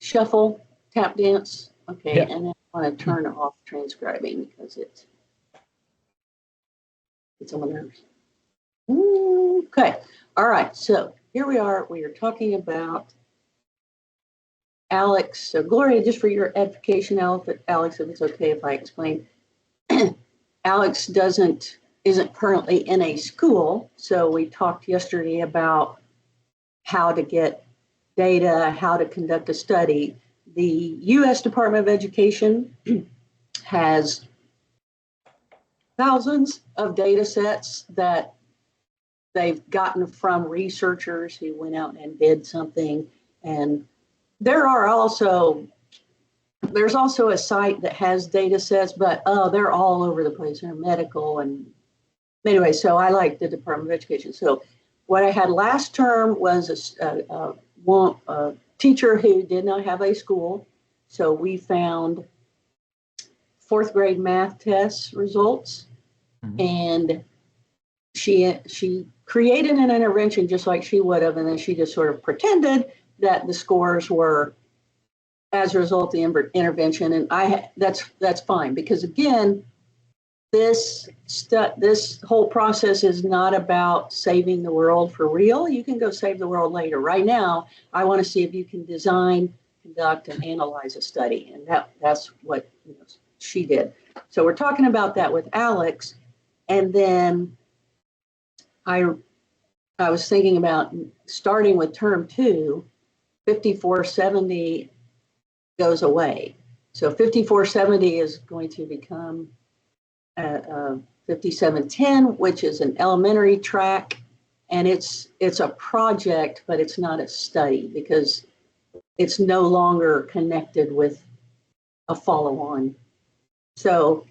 shuffle, tap dance. Okay, Yeah. and then I want to turn off transcribing because it's on my nerves. Okay, all right, so here we are. We are talking about Alex. So Gloria, just for your edification, Alex, if it's okay if I explain, Alex isn't currently in a school. So we talked yesterday about how to get data, how to conduct a study. The U.S. Department of Education has thousands of data sets that they've gotten from researchers who went out and did something. And there's also a site that has data sets, but they're all over the place. They're medical. And anyway, so I like the Department of Education. So what I had last term was a teacher who did not have a school. So we found fourth grade math test results. Mm-hmm. And she created an intervention just like she would have, and then she just sort of pretended that the scores were as a result of the intervention. And that's fine, because again, this whole process is not about saving the world for real. You can go save the world later. Right now, I want to see if you can design, conduct, and analyze a study, and that's what she did. So we're talking about that with Alex, and then I was thinking about starting with term 2, 5470 goes away. So 5470 is going to become 5710, which is an elementary track, and it's a project, but it's not a study because it's no longer connected with a follow-on. So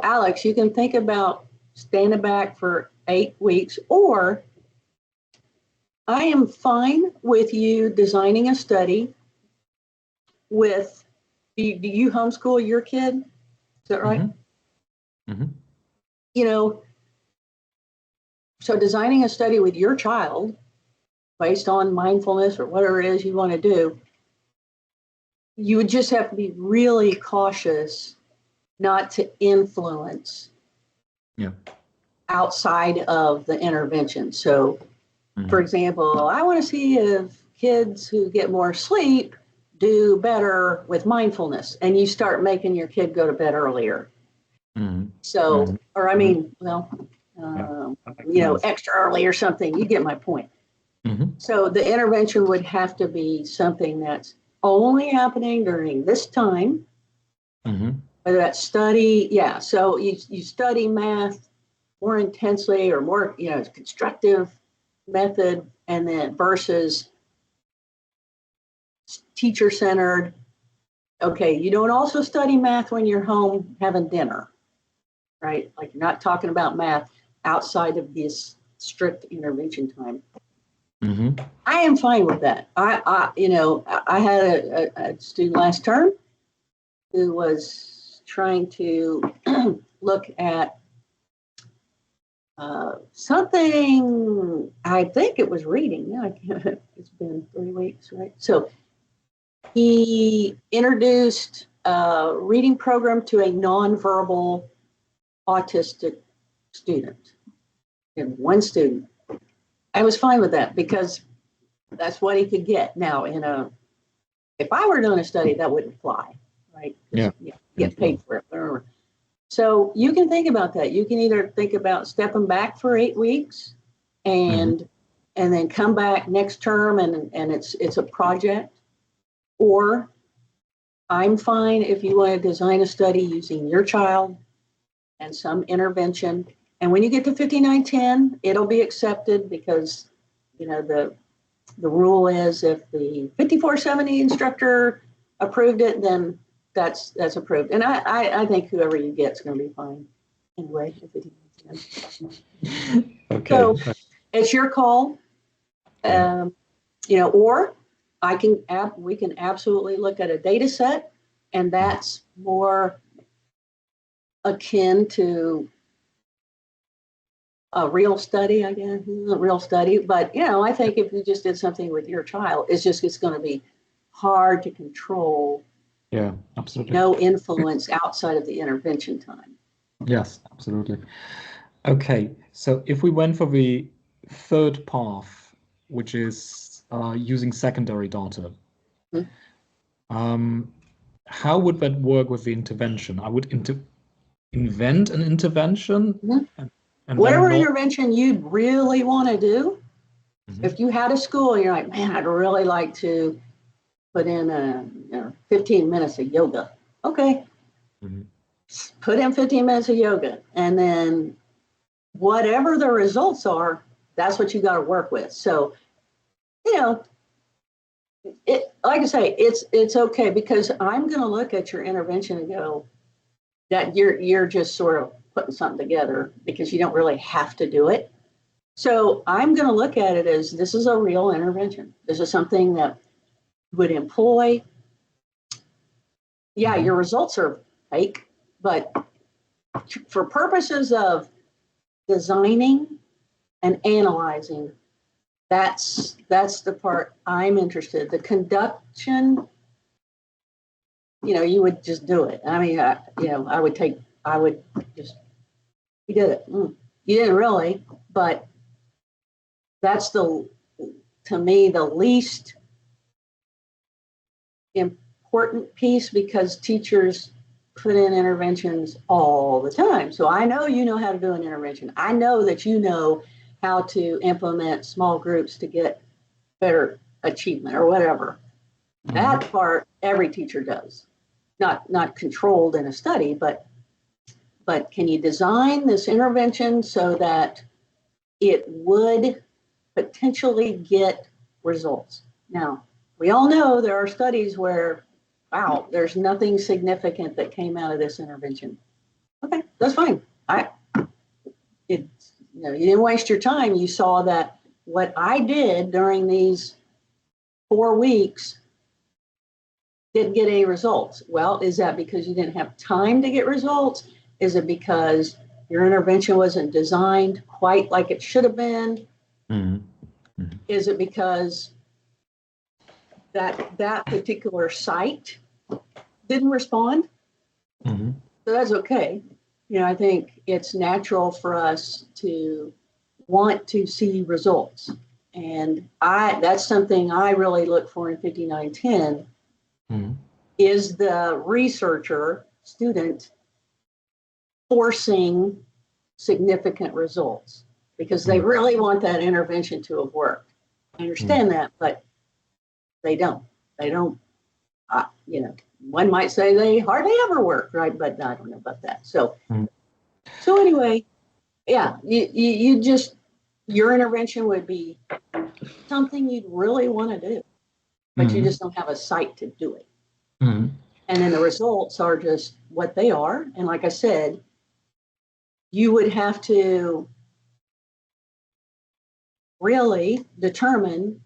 Alex, you can think about standing back for 8 weeks, or I am fine with you designing a study with, do you homeschool your kid? Is that right? Mm-hmm. Mm-hmm. So designing a study with your child based on mindfulness or whatever it is you want to do, you would just have to be really cautious not to influence outside of the intervention. So, for example, I want to see if kids who get more sleep do better with mindfulness, and you start making your kid go to bed earlier. So, or I mean, extra early or something. You get my point. So the intervention would have to be something that's only happening during this time. Whether that's study, so you study math more intensely or more, constructive method, and then versus teacher-centered. Okay, you don't also study math when you're home having dinner, right? Like, you're not talking about math outside of this strict intervention time. I am fine with that. I had a student last term who was trying to look at something, I think it was reading. It's been 3 weeks, right? So he introduced a reading program to a nonverbal autistic student, and one student. I was fine with that because that's what he could get. Now, if I were doing a study, that wouldn't fly, right? You get paid for it, whatever. So you can think about that. You can either think about stepping back for 8 weeks and then come back next term and it's a project, or I'm fine if you want to design a study using your child and some intervention. And when you get to 5910, it'll be accepted because, the rule is if the 5470 instructor approved it, then that's approved. And I think whoever you get is going to be fine anyway. Okay. So it's your call. Or we can absolutely look at a data set, and that's more akin to a real study, I guess. It's a real study, but I think if you just did something with your child, it's going to be hard to control. Yeah, absolutely. No influence outside of the intervention time. Yes, absolutely. Okay, so if we went for the third path, which is using secondary data, Mhm. how would that work with the intervention? I would invent an intervention Mhm. and then Whatever not. intervention you'd really want to do, Mhm. if you had a school, you're like, man, I'd really like to put in 15 minutes of yoga. Okay, Mhm. put in 15 minutes of yoga. And then whatever the results are, that's what you got to work with. So, you know, like I say, it's okay, because I'm going to look at your intervention and go, that you're just sort of putting something together because you don't really have to do it. So I'm going to look at it as, this is a real intervention. This is something that would employ. Yeah, your results are fake, but for purposes of designing and analyzing, that's the part I'm interested. The conduction, you would just do it. I mean, I would just, you did it. You didn't really, but that's to me, the least important piece, because teachers put in interventions all the time. So I know you know how to do an intervention. I know that you know how to implement small groups to get better achievement or whatever. That part every teacher does. Not controlled in a study, but can you design this intervention so that it would potentially get results? Now, we all know there are studies where, wow, there's nothing significant that came out of this intervention. Okay, that's fine. You didn't waste your time. You saw that what I did during these 4 weeks didn't get any results. Well, is that because you didn't have time to get results? Is it because your intervention wasn't designed quite like it should have been? Is it because that particular site didn't respond? So that's okay. I think it's natural for us to want to see results. And that's something I really look for in 5910, is the researcher student forcing significant results, because they really want that intervention to have worked. I understand that, but they don't. They don't, one might say they hardly ever work, right? But I don't know about that. So anyway, yeah, you just, your intervention would be something you'd really want to do, but you just don't have a site to do it. And then the results are just what they are. And like I said, you would have to really determine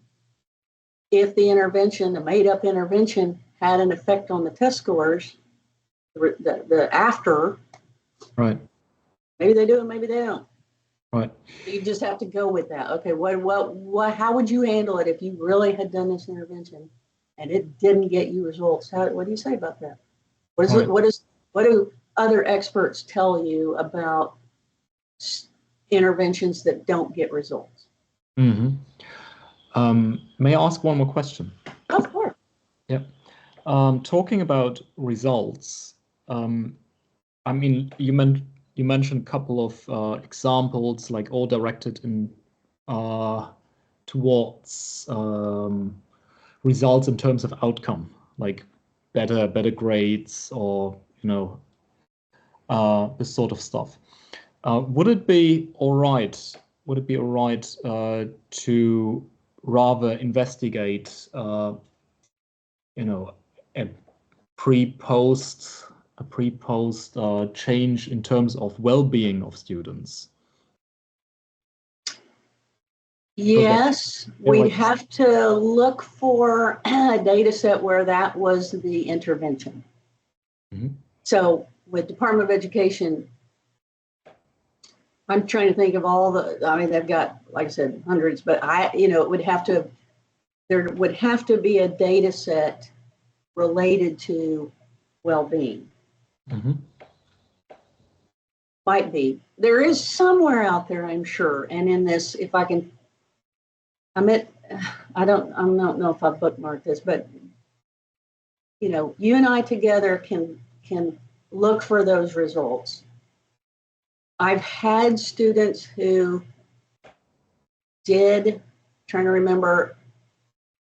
if the intervention, the made up intervention, had an effect on the test scores, the after. Right. Maybe they do, and maybe they don't. Right. You just have to go with that. Okay, how would you handle it if you really had done this intervention and it didn't get you results? What do you say about that? What do other experts tell you about interventions that don't get results? May I ask one more question? Of course. Yeah. Talking about results, I mean, you mentioned a couple of examples, like all directed in towards results in terms of outcome, like better grades, or this sort of stuff. Would it be all right? Would it be all right to rather investigate, a pre-post change in terms of well-being of students? Yes, we'd have to look for a data set where that was the intervention. So with Department of Education, I'm trying to think of they've got, like I said, hundreds, but it would have to there would have to be a data set related to well-being. Mm-hmm. Might be. There is somewhere out there, I'm sure. And in this, if I can, I don't know if I've bookmarked this, but you know, you and I together can look for those results. I've had students who did, trying to remember,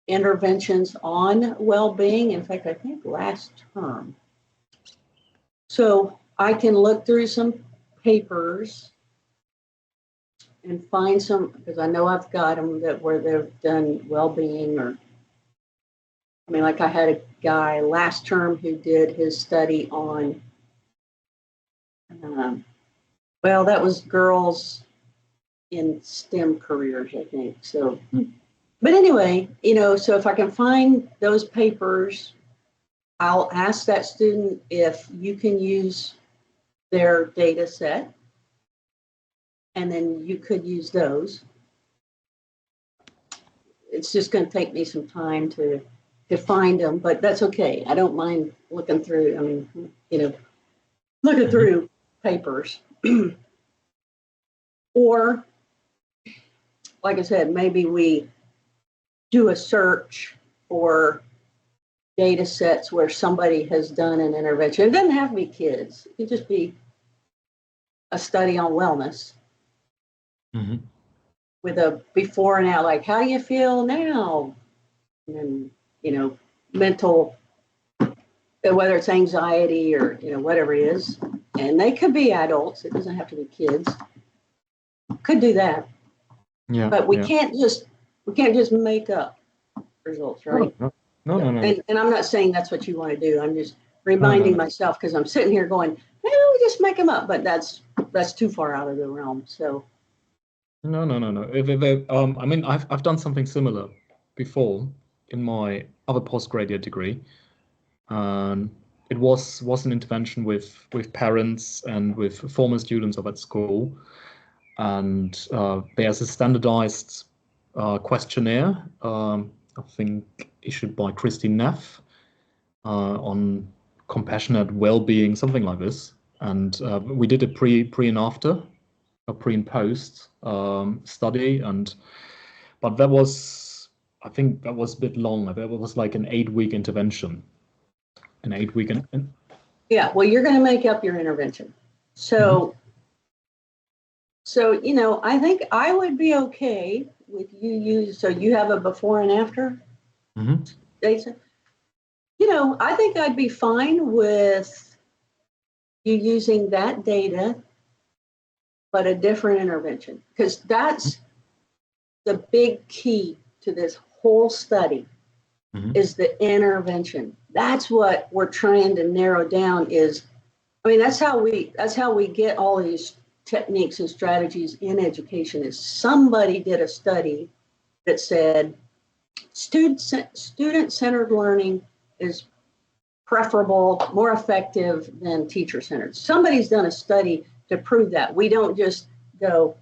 interventions on well-being. In fact, I think last term. So I can look through some papers and find some, because I know I've got them that where they've done well-being, or I mean, like I had a guy last term who did his study on, well, that was girls in STEM careers, I think. So, but anyway, you know, so if I can find those papers, I'll ask that student if you can use their data set, and then you could use those. It's just going to take me some time to find them, but that's okay. I don't mind looking through. I mean, you know, looking through papers. Or, like I said, maybe we do a search for data sets where somebody has done an intervention. It doesn't have to be kids. It could just be a study on wellness. Mm-hmm. With a before and out, like, how do you feel now? And, you know, mental, whether it's anxiety or, you know, whatever it is. And they could be adults. It doesn't have to be kids. Could do that. Yeah. But we can't just make up results, right? No. And I'm not saying that's what you want to do. I'm just reminding myself, because I'm sitting here going, we just make them up, but that's too far out of the realm. So. No. I mean, I've done something similar before in my other postgraduate degree. It was an intervention with parents and with former students of that school. And there's a standardized questionnaire, I think issued by Christine Neff, on compassionate well-being, something like this. And we did a pre and after, a pre and post study, but that was, I think that was a bit long. That was like an 8-week intervention. An 8-week. Yeah, well, you're going to make up your intervention. So, you know, I think I would be okay with so you have a before and after data. You know, I think I'd be fine with you using that data, but a different intervention, because that's the big key to this whole study is the intervention. That's what we're trying to narrow down is, I mean, that's how we get all these techniques and strategies in education. Is somebody did a study that said student-centered learning is preferable, more effective than teacher-centered. Somebody's done a study to prove that. We don't just go,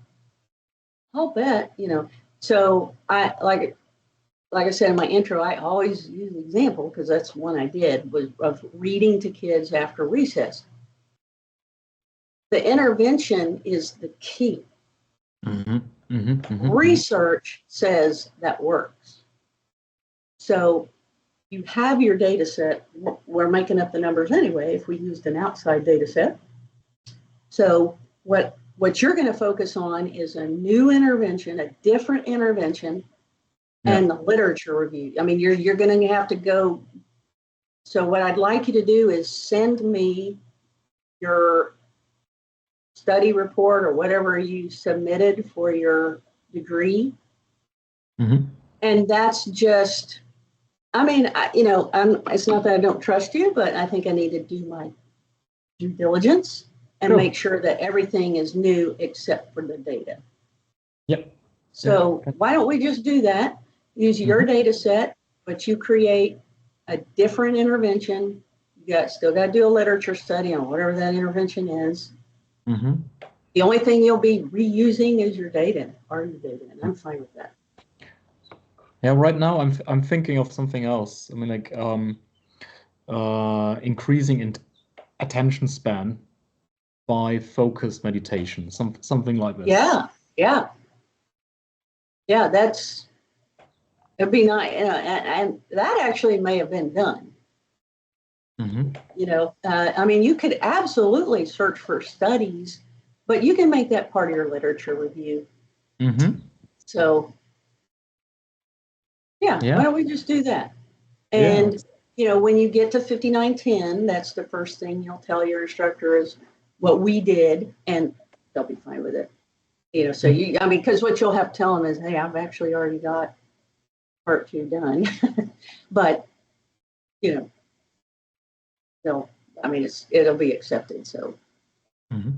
I'll bet, you know. So I like I said in my intro, I always use an example, because that's one I did, was of reading to kids after recess. The intervention is the key. Research says that works. So you have your data set. We're making up the numbers anyway if we used an outside data set. So what you're going to focus on is a new intervention, a different intervention, and the literature review. I mean, you're going to have to go. So what I'd like you to do is send me your study report or whatever you submitted for your degree. And that's just, I mean, you know, it's not that I don't trust you, but I think I need to do my due diligence and make sure that everything is new except for the data. So why don't we just do that? Use your data set, but you create a different intervention. You still got to do a literature study on whatever that intervention is. The only thing you'll be reusing is your data, and I'm fine with that. Yeah, right now I'm thinking of something else. I mean, like increasing in attention span by focused meditation, something like this. Yeah, yeah, yeah. It'd be nice, and that actually may have been done. Hmm. I mean, you could absolutely search for studies, but you can make that part of your literature review. Hmm. So, yeah, why Yeah. don't we just do that? Yeah. And, when you get to 5910, that's the first thing you'll tell your instructor is what we did, and they'll be fine with it. So Mhm. I mean, because what you'll have to tell them is, hey, I've actually already got part two done. But, you know, they'll, I mean, it'll be accepted. So, Mhm.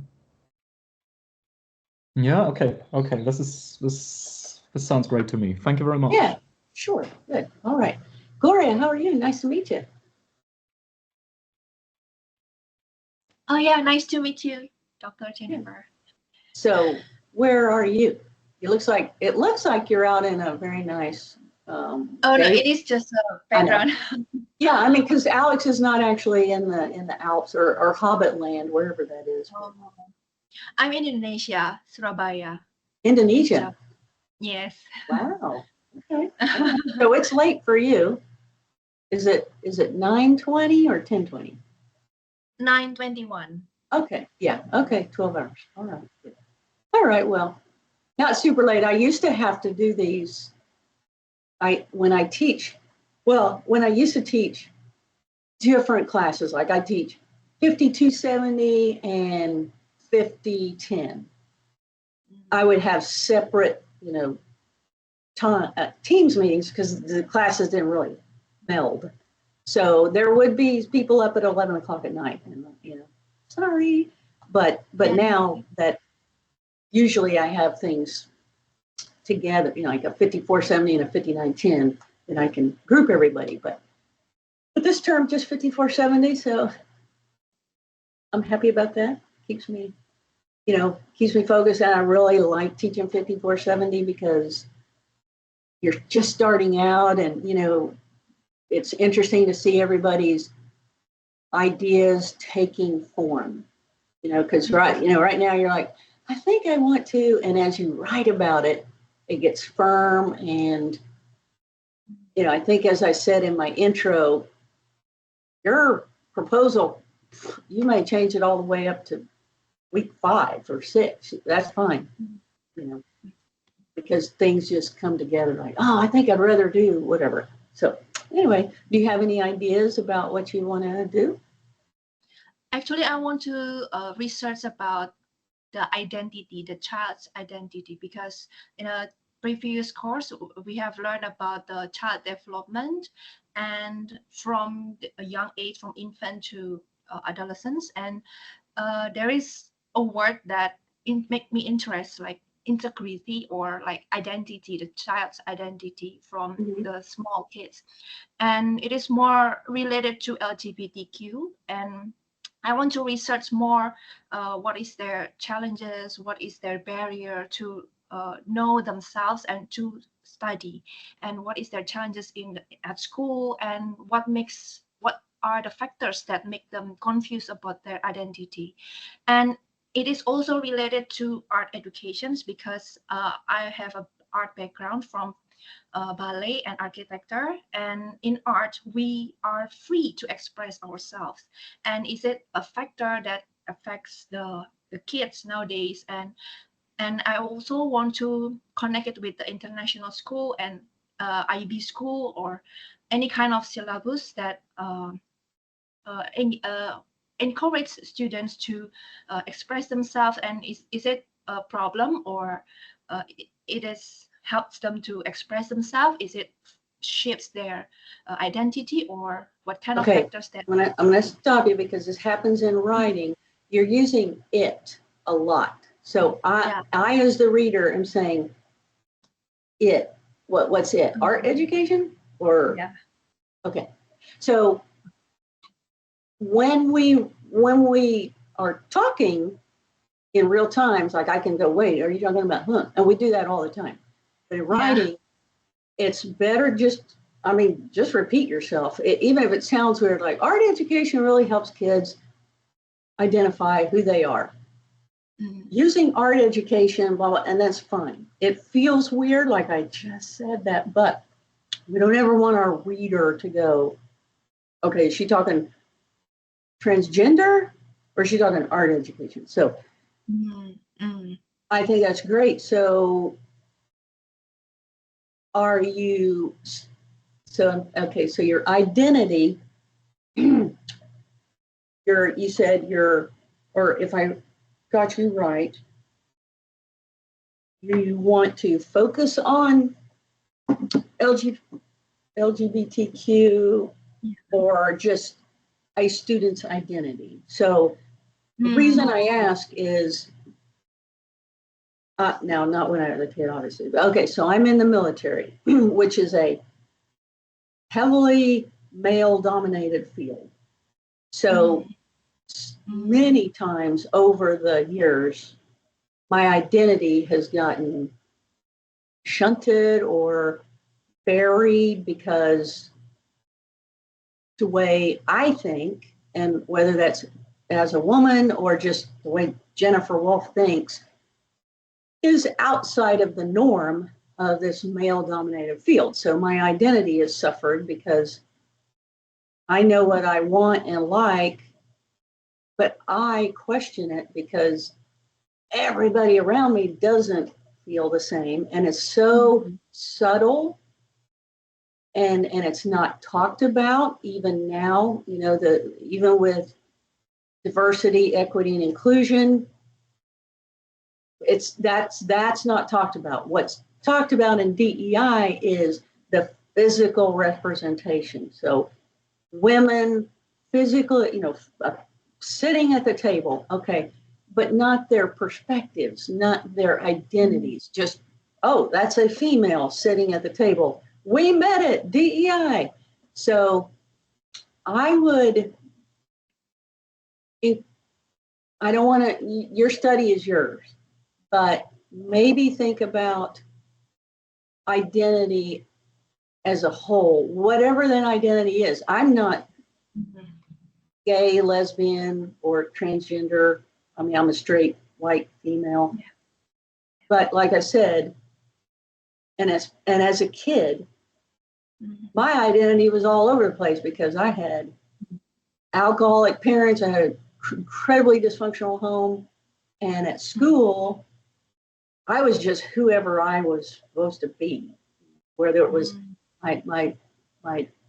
Yeah. Okay. Okay. This sounds great to me. Thank you very yeah, much. sure. Good. All right. Gloria, how are you? Nice to meet you. Oh yeah, nice to meet you, Dr. Yeah. Jennifer. So, where are you? It looks like you're out in a very nice Oh no, day. it is just a I know. background. Yeah, I mean, because Alex is not actually in the Alps or Hobbit land, wherever that is. I'm in Indonesia, Surabaya. Indonesia. Yes. Wow. Okay. All right. So it's late for you. Is it 9:20 or 10:20? 9:21. Okay. Yeah. Okay. 12 hours. All right. Good. All right. Well, not super late. I used to have to do these. When I teach. Well, when I used to teach different classes, like I teach 5270 and 5010. I would have separate, teams meetings because the classes didn't really meld. So there would be people up at 11 o'clock at night, and sorry, but Yeah. now that usually I have things together, like a 5470 and a 5910, then I can group everybody. But this term just 5470, so I'm happy about that. Keeps me focused, and I really like teaching 5470 because you're just starting out, and it's interesting to see everybody's ideas taking form. Because right now you're like, I think I want to, and as you write about it, it gets firm. And I think, as I said in my intro, your proposal, you may change it all the way up to week 5 or 6. That's fine, because things just come together like, oh, I think I'd rather do whatever. So anyway, do you have any ideas about what you want to do? Actually, I want to research about the identity, the child's identity, because in a previous course we have learned about the child development, and from a young age, from infant to adolescence, and there is a word that make me interested, like integrity or like identity, the child's identity from the small kids, and it is more related to LGBTQ, and I want to research more what is their challenges, what is their barrier to know themselves and to study, and what is their challenges at school, and what are the factors that make them confused about their identity. And it is also related to art educations, because I have a art background from ballet and architecture, and in art we are free to express ourselves, and is it a factor that affects the kids nowadays? And I also want to connect it with the international school and IB school, or any kind of syllabus that encourage students to express themselves, and is it a problem, or it is helps them to express themselves? Is it shapes their identity, or what kind of Okay, factors that I'm gonna stop you because this happens in writing. You're using it a lot. So yeah. I as the reader am saying it. What's it? Art education or Yeah. okay. So when we are talking in real times, like I can go, wait, are you talking about huh? And we do that all the time. But in writing, it's better just, I mean, just repeat yourself. Even if it sounds weird, like art education really helps kids identify who they are. Using art education, blah, blah, and that's fine. It feels weird, like I just said that, but we don't ever want our reader to go, okay, is she talking transgender or is she talking art education? So I think that's great. So are you, so, okay, so your identity, you said you're, or if I got you right, you want to focus on LGBTQ or just a student's identity. So the reason I ask is, now not when I was a kid, obviously. But okay, so I'm in the military, which is a heavily male-dominated field. So many times over the years, my identity has gotten shunted or buried because the way I think, and whether that's as a woman or just the way Jennifer Wolf thinks, is outside of the norm of this male-dominated field. So my identity has suffered because I know what I want and like, but I question it because everybody around me doesn't feel the same, and it's so subtle, and it's not talked about even now. You know, even with diversity, equity, and inclusion, that's not talked about. What's talked about in DEI is the physical representation. So women, physical, sitting at the table, okay, but not their perspectives, not their identities. Just, oh, that's a female sitting at the table. We met it, DEI. So I don't want to, your study is yours, but maybe think about identity as a whole, whatever that identity is. I'm not gay, lesbian, or transgender. I mean, I'm a straight white female. Yeah. But like I said, and as a kid, my identity was all over the place because I had alcoholic parents. I had an incredibly dysfunctional home, and at school, I was just whoever I was supposed to be. Whether it was my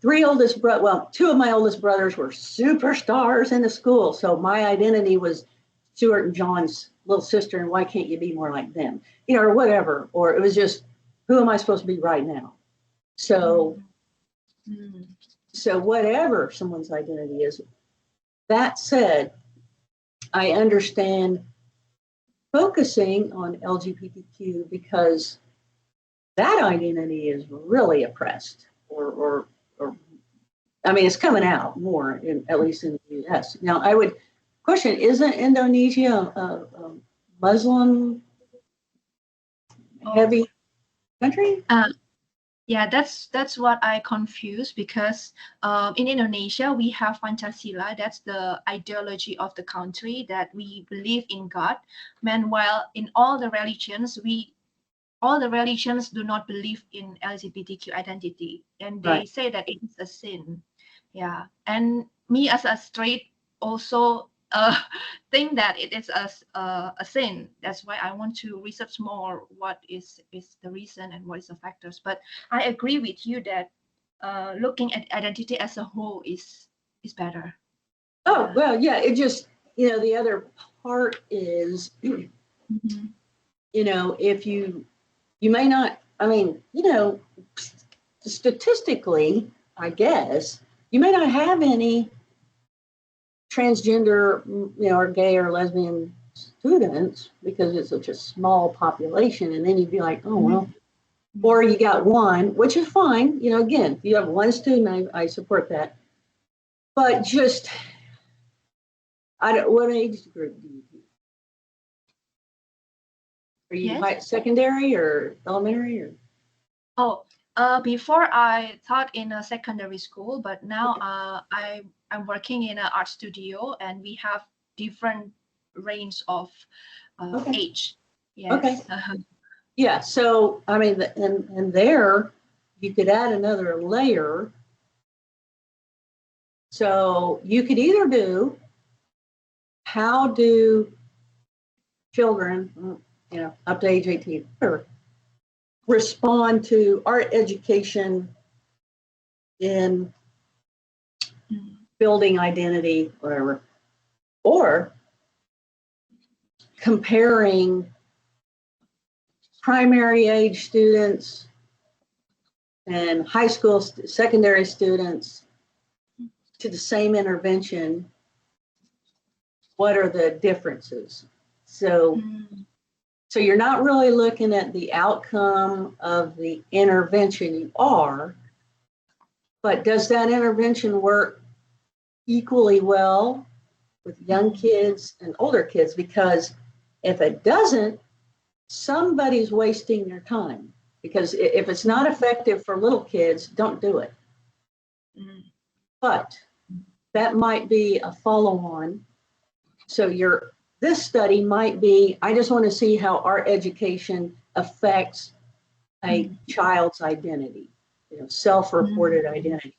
three oldest brothers, well, two of my oldest brothers were superstars in the school. So my identity was Stuart and John's little sister, and why can't you be more like them? Or whatever. Or it was just, who am I supposed to be right now? So, so whatever someone's identity is, that said, I understand focusing on LGBTQ because that identity is really oppressed, or I mean, it's coming out more, at least in the U.S. Now, I would question: isn't Indonesia a Muslim heavy country? Yeah, that's what I confuse because in Indonesia we have Pancasila. That's the ideology of the country, that we believe in God. Meanwhile, in all the religions do not believe in LGBTQ identity, and they say that it is a sin. Yeah, and me as a straight also think that it is a sin. That's why I want to research more what is the reason and what is the factors. But I agree with you that looking at identity as a whole is better. Oh, well, yeah, it just, the other part is, if you may not, I mean, statistically, I guess, you may not have any transgender, or gay or lesbian students because it's such a small population. And then you'd be like, oh, well, or you got one, which is fine. Again, if you have one student, I support that. But just, what age group do you teach? Are you secondary or elementary or? Oh, Before I taught in a secondary school, but now I'm working in an art studio, and we have different range of Okay. age. Yes. Okay. Yeah, so I mean, and there you could add another layer. So you could either do, how do children, you know, up to age 18, respond to art education in building identity, whatever, or comparing primary age students and high school, secondary students to the same intervention. What are the differences? So, so you're not really looking at the outcome of the intervention. You are, but does that intervention work equally well with young kids and older kids? Because if it doesn't, somebody's wasting their time. Because if it's not effective for little kids, don't do it. But that might be a follow-on. So this study might be, I just want to see how art education affects a child's identity, you know, self-reported identity.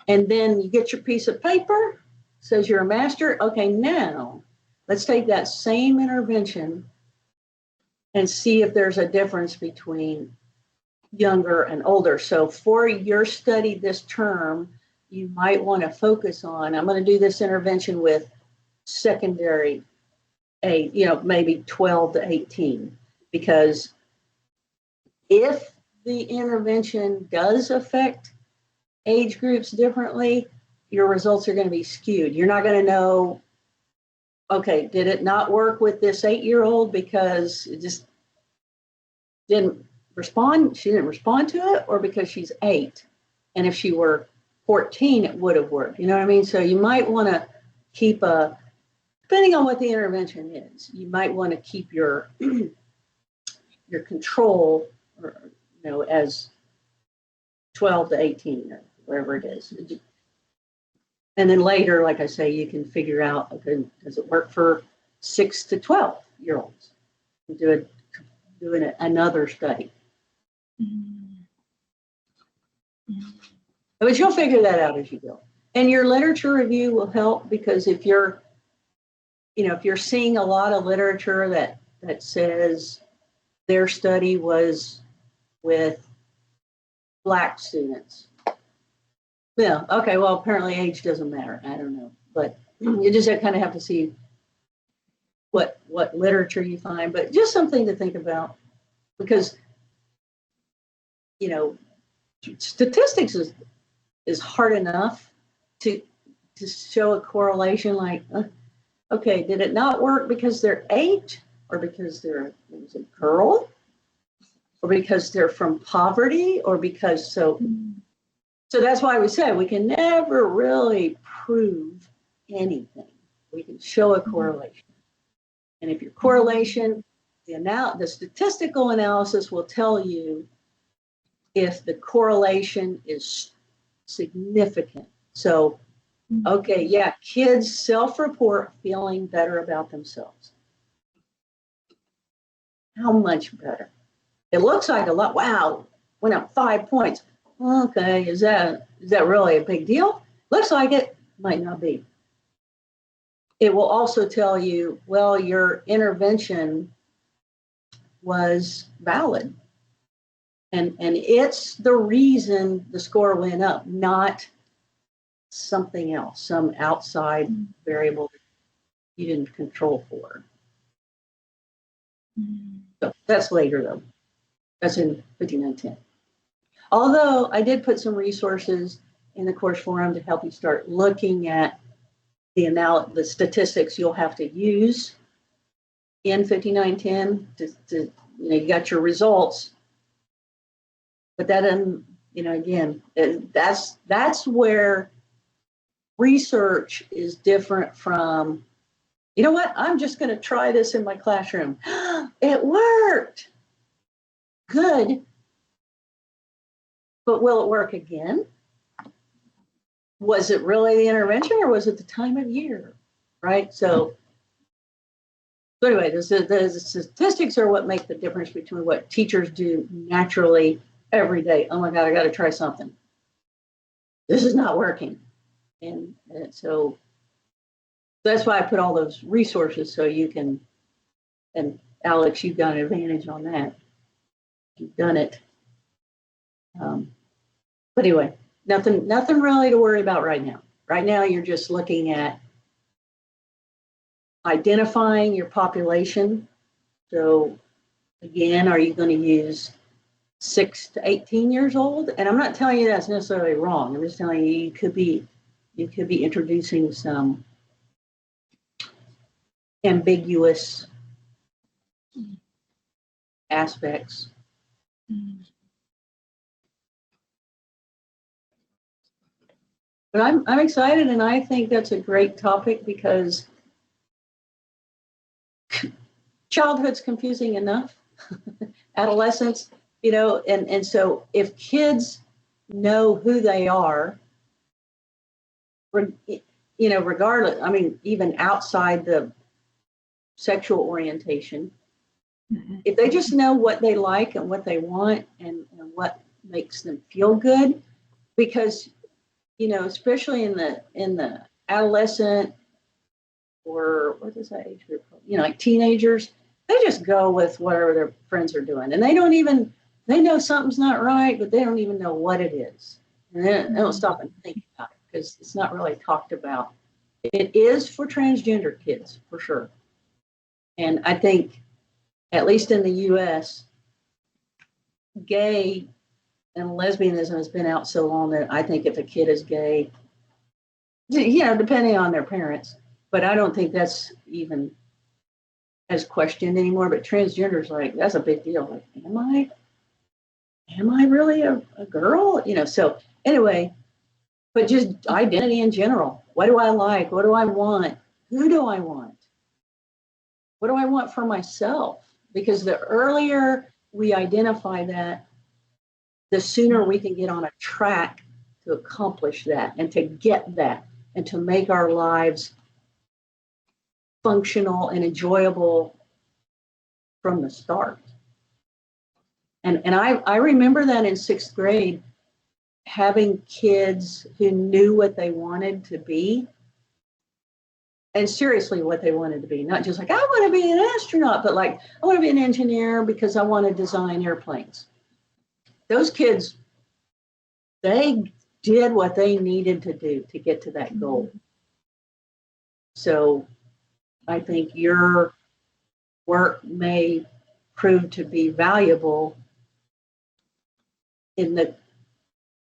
And then you get your piece of paper, says you're a master. Okay, now let's take that same intervention and see if there's a difference between younger and older. So for your study this term, you might want to focus on, I'm going to do this intervention with secondary age, you know, maybe 12 to 18, because if the intervention does affect age groups differently, your results are going to be skewed. You're not going to know, okay, did it not work with this 8-year-old because it just didn't respond, she didn't respond to it, or because she's 8, and if she were 14 it would have worked, you know what I mean? So you might want to keep depending on what the intervention is, you might want to keep your your control, or, you know, as 12 to 18 or wherever it is. And then later, like I say, you can figure out, okay, does it work for 6 to 12-year-olds? Doing another study. But you'll figure that out as you go. And your literature review will help, because if you're, you know, if you're seeing a lot of literature that says their study was with Black students. Yeah, okay, well, apparently age doesn't matter. I don't know. But you just kind of have to see what literature you find, but just something to think about, because, you know, statistics is hard enough to show a correlation, like, okay, did it not work because they're 8, or because they're a girl, or because they're from poverty, or because so that's why we said we can never really prove anything. We can show a correlation. And if your correlation, the statistical analysis will tell you if the correlation is significant. So, okay, yeah, kids self-report feeling better about themselves. How much better? It looks like a lot. Wow, went up 5 points. Okay, is that really a big deal? Looks like it, might not be. It will also tell you, well, your intervention was valid. And it's the reason the score went up, not something else, some outside variable that you didn't control for. So that's later, though. That's in 5910. Although I did put some resources in the course forum to help you start looking at the statistics you'll have to use in 5910 to you know, you got your results, but that doesn't, you know, again, that's where research is different from, you know what, I'm just going to try this in my classroom. It worked. Good. But will it work again? Was it really the intervention or was it the time of year? Right? So anyway, the statistics are what make the difference between what teachers do naturally every day. Oh my God, I got to try something. This is not working. And so that's why I put all those resources so you can, and Alex, you've got an advantage on that. You've done it. But anyway, nothing really to worry about right now. Right now, you're just looking at identifying your population. So again, are you going to use 6 to 18 years old? And I'm not telling you that's necessarily wrong. I'm just telling you you could be introducing some ambiguous aspects. But I'm excited, and I think that's a great topic because childhood's confusing enough. Adolescence, and so if kids know who they are, regardless, I mean, even outside the sexual orientation, if they just know what they like and what they want and what makes them feel good, because especially in the adolescent, or what is that age group called? Like teenagers, they just go with whatever their friends are doing, and they know something's not right, but they don't even know what it is, and they don't stop and think about it because it's not really talked about. It is for transgender kids for sure, and I think, at least in the U.S., gay and lesbianism has been out so long that I think if a kid is gay, depending on their parents, but I don't think that's even as questioned anymore. But transgender's like, that's a big deal. Like, am I really a girl? So anyway, but just identity in general. What do I like? What do I want? Who do I want? What do I want for myself? Because the earlier we identify that, the sooner we can get on a track to accomplish that and to get that and to make our lives functional and enjoyable from the start. And I remember that in 6th grade, having kids who knew what they wanted to be, and seriously what they wanted to be, not just like, I want to be an astronaut, but like, I want to be an engineer because I want to design airplanes. Those kids, they did what they needed to do to get to that goal. So I think your work may prove to be valuable in the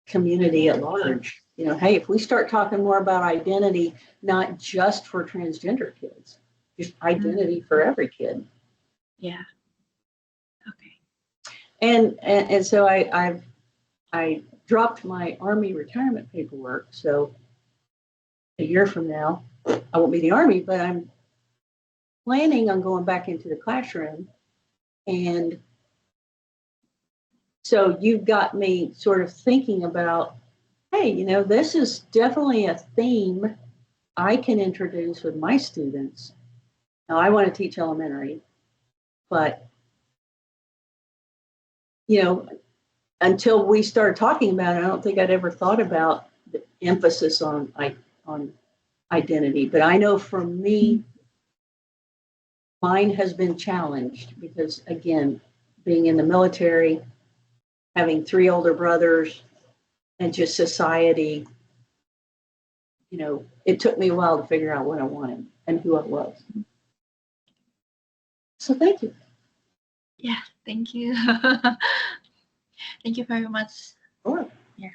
community at large. Hey, if we start talking more about identity, not just for transgender kids, just identity for every kid. Yeah. Okay. And so I dropped my Army retirement paperwork. So a year from now, I won't be in the Army, but I'm planning on going back into the classroom. And so you've got me sort of thinking about, hey, this is definitely a theme I can introduce with my students. Now, I want to teach elementary, but, until we started talking about it, I don't think I'd ever thought about the emphasis on identity. But I know for me, mine has been challenged because, again, being in the military, having 3 older brothers, and just society, it took me a while to figure out what I wanted and who I was. So thank you. Yeah, thank you. Thank you very much. Sure. Yeah.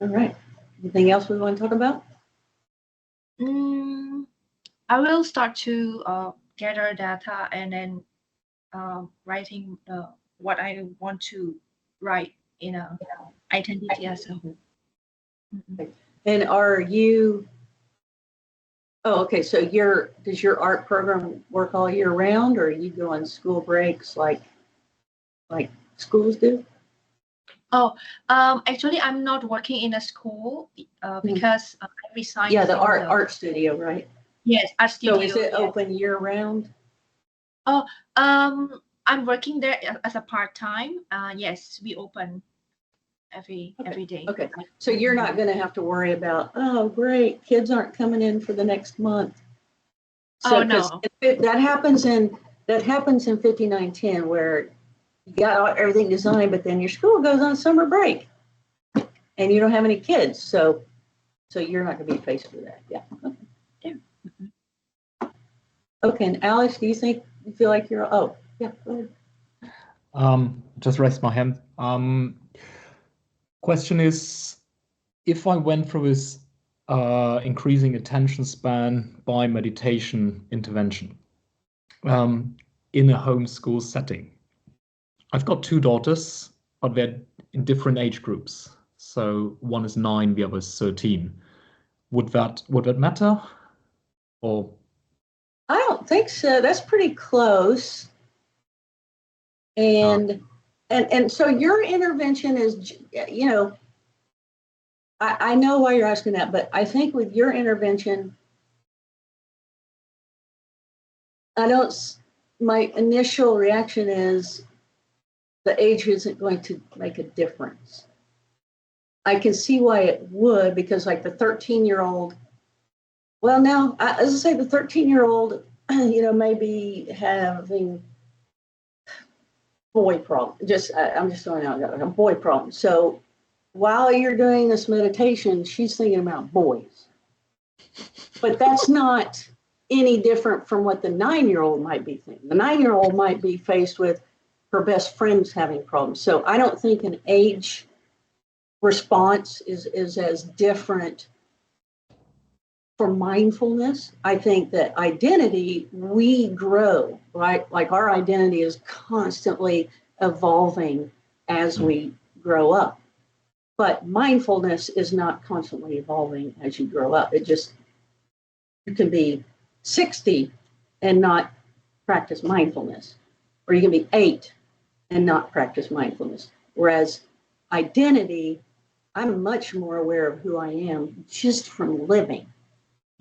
All right. Anything else we want to talk about? I will start to gather data and then writing what I want to write in a identity as a whole. And are you? Oh, okay. So does your art program work all year round, or you go on school breaks like schools do? Oh, actually, I'm not working in a school because I resigned. Yeah, the from art studio, right? Yes, art studio. So is it yes. open year round? Oh, I'm working there as a part-time. Yes, we open every day. Okay, so you're not going to have to worry about, oh, great, kids aren't coming in for the next month. So, Oh, no. that happens in 5910 where you got everything designed, but then your school goes on summer break and you don't have any kids. So you're not going to be faced with that. Yeah. Okay. Yeah. Okay. And Alex, do you feel like you're, oh, yeah, go ahead. Just raised my hand. Question is, if I went through this increasing attention span by meditation intervention in a homeschool setting, I've got two daughters, but they're in different age groups. So one is 9, the other is 13. Would that matter? Or I don't think so. That's pretty close. And so your intervention is, you know, I know why you're asking that, but I think with your intervention, my initial reaction is the age isn't going to make a difference. I can see why it would, because like the 13-year-old, well, now, as I say, the 13-year-old, you know, may be having boy problem. I'm just throwing out a boy problem. So while you're doing this meditation, she's thinking about boys. But that's not any different from what the 9-year-old might be thinking. The 9-year-old might be faced with her best friends having problems. So I don't think an age response is as different for mindfulness. I think that identity, we grow, right? Like our identity is constantly evolving as we grow up. But mindfulness is not constantly evolving as you grow up. You can be 60 and not practice mindfulness, or you can be 8 and not practice mindfulness. Whereas identity, I'm much more aware of who I am just from living.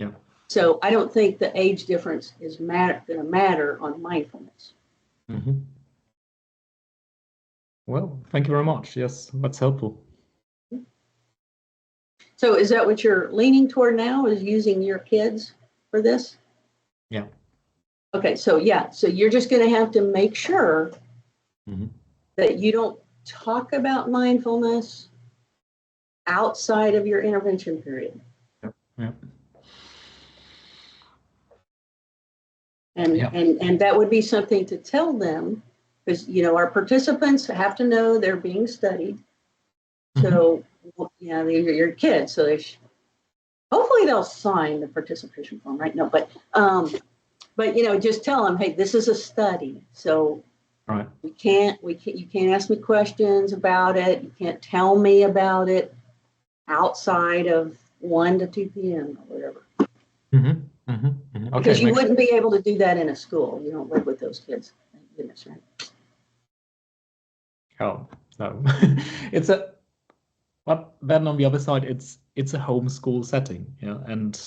yeah. So I don't think the age difference is going to matter on mindfulness. Mm-hmm. Well, thank you very much. Yes, that's helpful. So is that what you're leaning toward now, is using your kids for this? Yeah. Okay, so yeah, so you're just going to have to make sure that you don't talk about mindfulness outside of your intervention period. Yeah. And that would be something to tell them, because, you know, our participants have to know they're being studied. So, yeah, these are your kids, so hopefully they'll sign the participation form, right? No, but you know, just tell them, hey, this is a study, so right. you can't ask me questions about it. You can't tell me about it outside of 1 to 2 p.m. or whatever. Okay, because you wouldn't be able to do that in a school. You don't live with those kids. Thank goodness, right? Oh, no. But then on the other side, it's a homeschool setting, yeah, and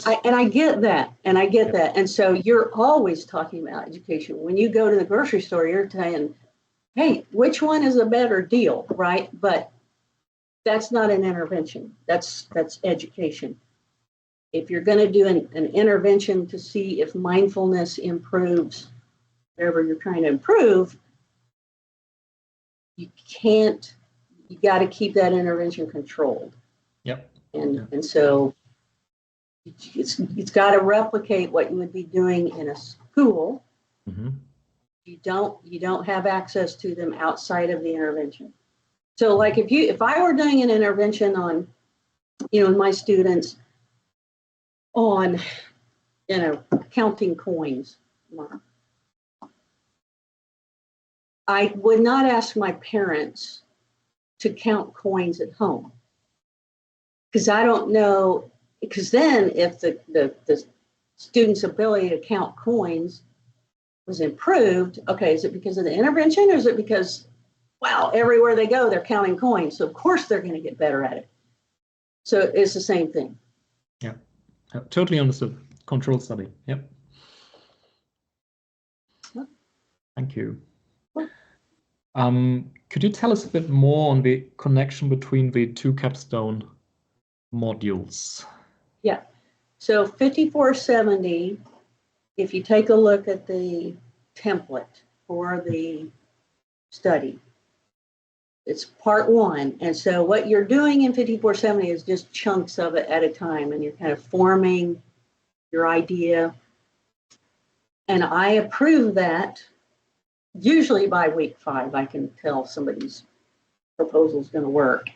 I get that, and so you're always talking about education. When you go to the grocery store, you're saying, "Hey, which one is a better deal?" Right? But that's not an intervention. That's education. If you're going to do an intervention to see if mindfulness improves whatever you're trying to improve, you got to keep that intervention controlled. Yep. And so it's got to replicate what you would be doing in a school. You don't have access to them outside of the intervention. So like if I were doing an intervention on, you know, my students on, you know, counting coins, I would not ask my parents to count coins at home, because I don't know, because then if the student's ability to count coins was improved. Okay, is it because of the intervention, or is it because, wow, everywhere they go, they're counting coins, so of course they're going to get better at it. So it's the same thing. Yeah, totally understood. Control study. Yep. Thank you. Could you tell us a bit more on the connection between the two capstone modules? Yeah. So 5470, if you take a look at the template for the study, it's part 1. And so what you're doing in 5470 is just chunks of it at a time, and you're kind of forming your idea. And I approve that usually by week 5. I can tell somebody's proposal is going to work.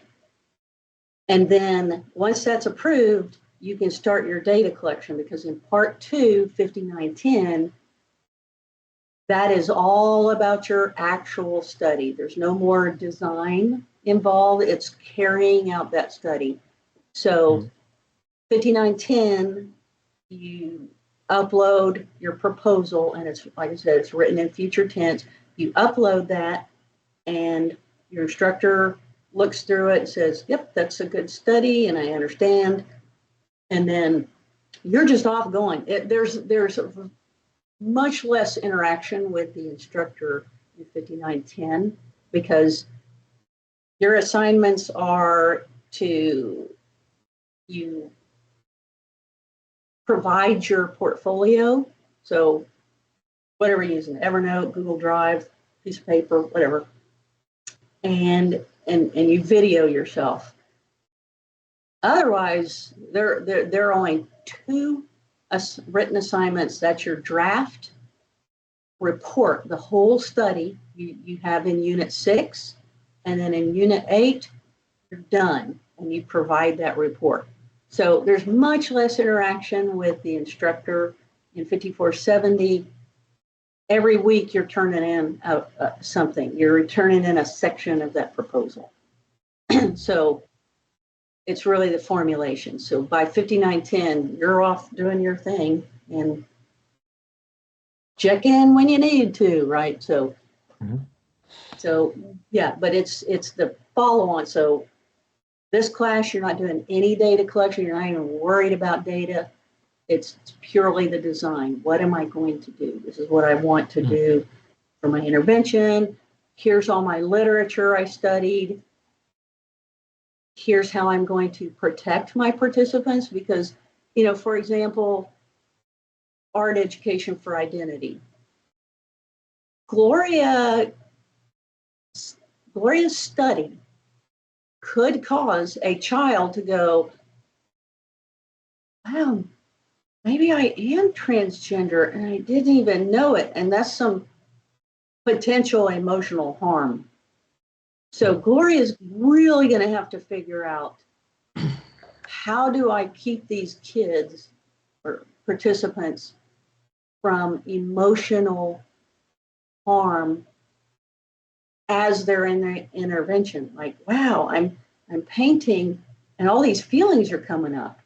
And then once that's approved, you can start your data collection, because in part 2, 5910, that is all about your actual study. There's no more design involved. It's carrying out that study. So 5910, you upload your proposal, and it's, like I said, it's written in future tense. You upload that, and your instructor looks through it and says, yep, that's a good study, and I understand. And then you're just off going. There's much less interaction with the instructor in 5910, because your assignments are to, you provide your portfolio. So whatever you're using, Evernote, Google Drive, piece of paper, whatever, and you video yourself. Otherwise, there are only 2 written assignments. That's your draft report, the whole study you have in Unit 6, and then in Unit 8, you're done, and you provide that report. So there's much less interaction with the instructor in 5470. Every week you're turning in something. You're returning in a section of that proposal. So it's really the formulation. So by 5910, you're off doing your thing, and check in when you need to, right? So, so yeah, but it's the follow-on. So this class, you're not doing any data collection. You're not even worried about data. It's purely the design. What am I going to do? This is what I want to do for my intervention. Here's all my literature I studied. Here's how I'm going to protect my participants, because, you know, for example, art education for identity. Gloria's study could cause a child to go, wow, maybe I am transgender and I didn't even know it. And that's some potential emotional harm. So Gloria's really going to have to figure out, how do I keep these kids or participants from emotional harm as they're in the intervention? Like, wow, I'm painting and all these feelings are coming up,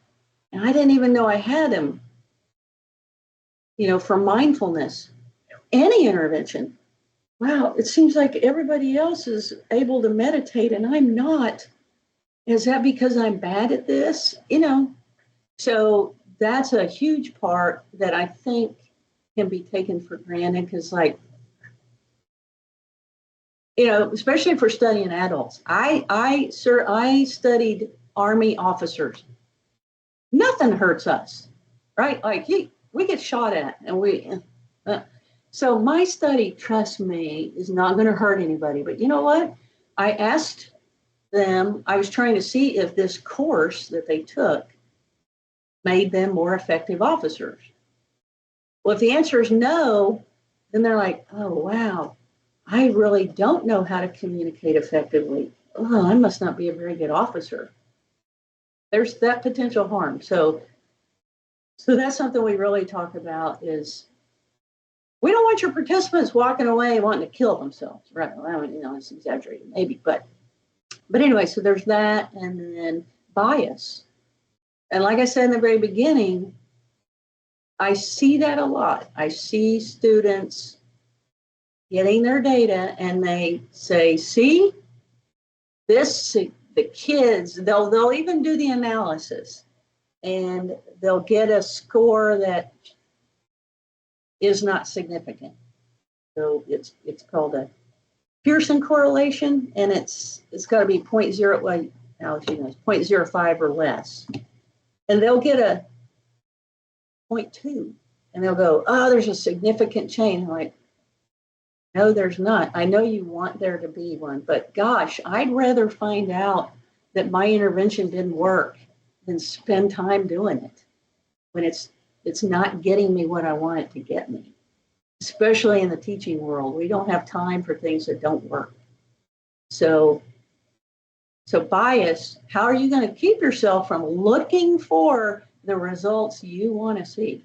and I didn't even know I had them. You know, for mindfulness, any intervention. Wow, it seems like everybody else is able to meditate and I'm not. Is that because I'm bad at this? You know, so that's a huge part that I think can be taken for granted, because, like, you know, especially for studying adults. I studied Army officers. Nothing hurts us, right? Like, we get shot at, and so my study, trust me, is not going to hurt anybody. But you know what? I asked them, I was trying to see if this course that they took made them more effective officers. Well, if the answer is no, then they're like, oh, wow, I really don't know how to communicate effectively. Oh, I must not be a very good officer. There's that potential harm. So that's something we really talk about, is we don't want your participants walking away wanting to kill themselves, right? Well, I mean, you know, it's exaggerated maybe, but anyway, so there's that, and then bias. And like I said in the very beginning, I see that a lot. I see students getting their data, and they say, see, this, the kids, they'll even do the analysis, and they'll get a score that is not significant. So it's called a Pearson correlation, and it's got to be 0.0, well, Alex, you know, 0.05 or less. And they'll get a 0.2, and they'll go, oh, there's a significant change. I'm like, no, there's not. I know you want there to be one, but gosh, I'd rather find out that my intervention didn't work than spend time doing it when it's not getting me what I want it to get me. Especially in the teaching world, we don't have time for things that don't work. So bias, how are you going to keep yourself from looking for the results you want to see?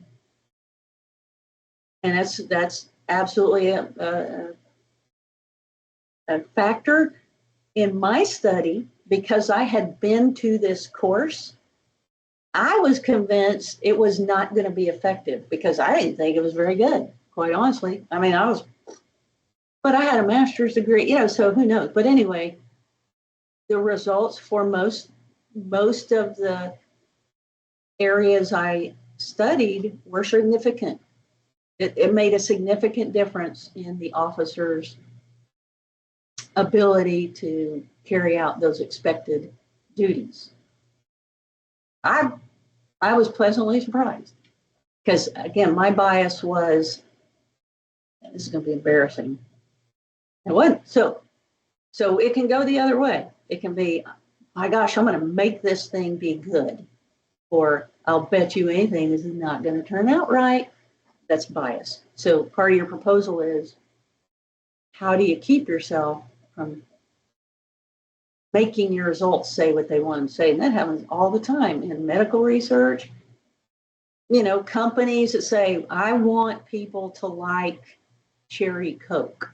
And that's absolutely a factor in my study. Because I had been to this course, I was convinced it was not going to be effective because I didn't think it was very good, quite honestly. I mean, but I had a master's degree, you know, so who knows? But anyway, the results for most of the areas I studied were significant. It made a significant difference in the officers' ability to carry out those expected duties. I was pleasantly surprised because, again, my bias was, this is going to be embarrassing. It wasn't. So it can go the other way. It can be, my gosh, I'm going to make this thing be good. Or I'll bet you anything this is not going to turn out right. That's bias. So part of your proposal is, how do you keep yourself from making your results say what they want to say? And that happens all the time in medical research. You know, companies that say, I want people to like cherry Coke.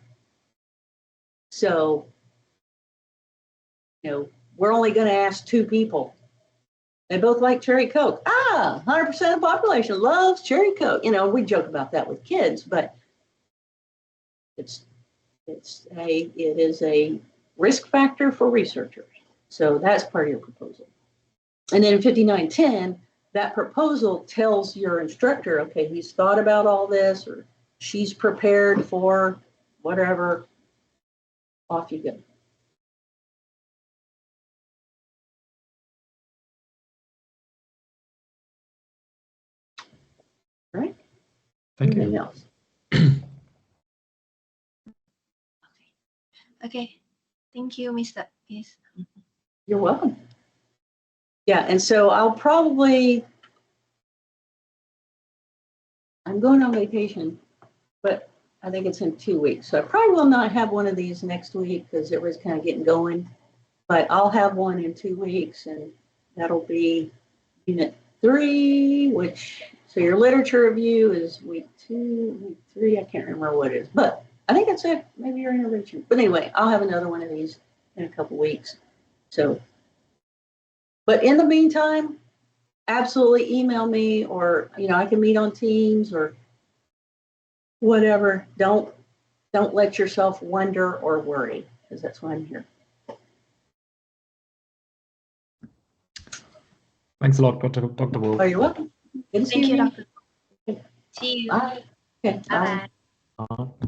So, you know, we're only going to ask 2 people. They both like cherry Coke. 100% of the population loves cherry Coke. You know, we joke about that with kids, but it is a risk factor for researchers. So that's part of your proposal. And then in 5910, that proposal tells your instructor, okay, he's thought about all this, or she's prepared for whatever. Off you go. All right. Thank Anything you. else? Okay. Thank you, Mr. Yes. You're welcome. Yeah, and so I'm going on vacation, but I think it's in 2 weeks. So I probably will not have one of these next week because it was kind of getting going, but I'll have one in 2 weeks, and that'll be unit 3, so your literature review is week 2, week 3, I can't remember what it is, but I think that's it. Maybe your intervention. But anyway, I'll have another one of these in a couple weeks. So, but in the meantime, absolutely email me, or, you know, I can meet on Teams or whatever. Don't let yourself wonder or worry, because that's why I'm here. Thanks a lot, Dr. Wolf. Oh, you're welcome. Good to see Thank you, you. Dr. See you. Bye. Okay, bye. Bye-bye. Bye.